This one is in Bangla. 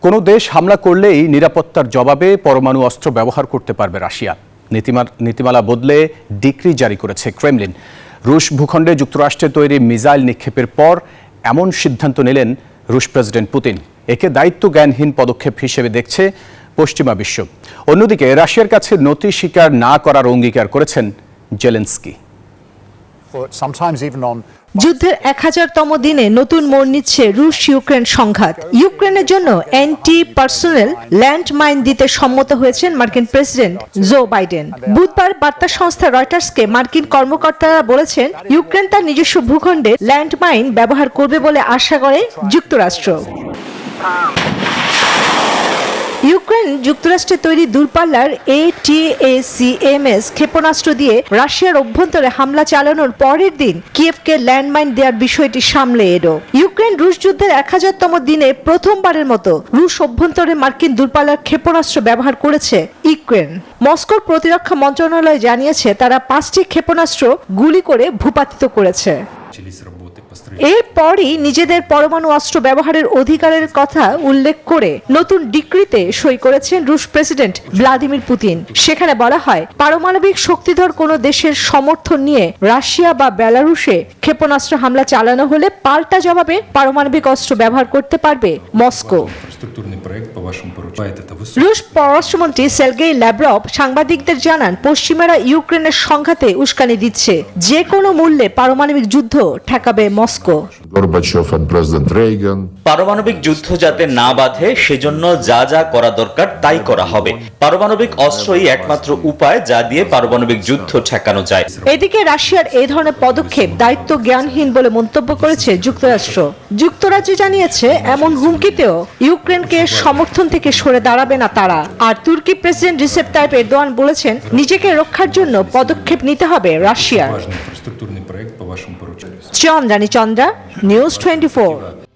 কোনো দেশ হামলা করলেই নিরাপত্তার জবাবে পরমাণু অস্ত্র ব্যবহার করতে পারবে রাশিয়া। নীতিমালা বদলে ডিক্রি জারি করেছে ক্রেমলিন। রুশ ভূখণ্ডে যুক্তরাষ্ট্রের তৈরি মিসাইল নিক্ষেপের পর এমন সিদ্ধান্ত নিলেন রুশ প্রেসিডেন্ট পুতিন। একে দায়িত্ব জ্ঞানহীন পদক্ষেপ হিসেবে দেখছে পশ্চিমা বিশ্ব। অন্যদিকে রাশিয়ার কাছে নতি স্বীকার না করার অঙ্গীকার করেছেন জেলেনস্কি। যুদ্ধের 1000তম দিনে নতুন মোড় নিচ্ছে রুশ ইউক্রেন সংঘাত। ইউক্রেনের জন্য অ্যান্টি পার্সোনেল ল্যান্ড মাইন দিতে সম্মত হয়েছেন মার্কিন প্রেসিডেন্ট জো বাইডেন। বুধবার বার্তা সংস্থা রয়টার্সকে মার্কিন কর্মকর্তারা বলেছেন, ইউক্রেন তার নিজস্ব ভূখণ্ডে ল্যান্ড মাইন ব্যবহার করবে বলে আশা করে যুক্তরাষ্ট্র। ইউক্রেন যুক্তরাষ্ট্রের তৈরি দূরপাল্লার ATACMS ক্ষেপণাস্ত্র দিয়ে রাশিয়ার অভ্যন্তরে হামলা চালানোর পরের দিন কিয়েভকে ল্যান্ডমাইন দেওয়ার বিষয়টি সামলে এলো। ইউক্রেন রুশ যুদ্ধের 1000তম দিনে প্রথমবারের মতো রুশ অভ্যন্তরে মার্কিন দূরপাল্লার ক্ষেপণাস্ত্র ব্যবহার করেছে ইউক্রেন। মস্কোর প্রতিরক্ষা মন্ত্রণালয় জানিয়েছে, তারা 5টি ক্ষেপণাস্ত্র গুলি করে ভূপাতিত করেছে। এরপরই নিজেদের পরমাণু অস্ত্র ব্যবহারের অধিকারের কথা উল্লেখ করে নতুন ডিক্রিতে সই করেছেন রুশ প্রেসিডেন্ট ভ্লাদিমির পুতিন। সেখানে বলা হয়, পারমাণবিক শক্তিধর কোনো দেশের সমর্থন নিয়ে রাশিয়া বা বেলারুশে ক্ষেপণাস্ত্র হামলা চালানো হলে পাল্টা জবাবে পারমাণবিক অস্ত্র ব্যবহার করতে পারবে মস্কো। রুশ পররাষ্ট্রমন্ত্রী সের্গেই ল্যাভরভ সাংবাদিকদের জানান, পশ্চিমারা ইউক্রেনের সংঘাতে উস্কানি দিচ্ছে। যে কোনো মূল্যে পারমাণবিক যুদ্ধ ঠেকাবে মস্কো। পারমাণবিক যুদ্ধ যাতে না বাধে সেজন্য যা যা করা দরকার তাই করা হবে। পারমাণবিক অস্ত্রই একমাত্র উপায় যা দিয়ে পারমাণবিক যুদ্ধ ঠেকানো যায়। এদিকে রাশিয়ার এই ধরনের পদক্ষেপ দায়িত্ব জ্ঞানহীন বলে মন্তব্য করেছে যুক্তরাষ্ট্র। যুক্তরাজ্য জানিয়েছে, এমন হুমকিতেও ইউক্রেনকে সমর্থন থেকে সরে দাঁড়াবে না তারা। আর তুর্কি প্রেসিডেন্ট রিসেপ তাইপ এরদোয়ান বলেছেন, নিজেকে রক্ষার জন্য পদক্ষেপ নিতে হবে রাশিয়ার। চন্দ্রানী চন্দ্রা, নিউজ 24।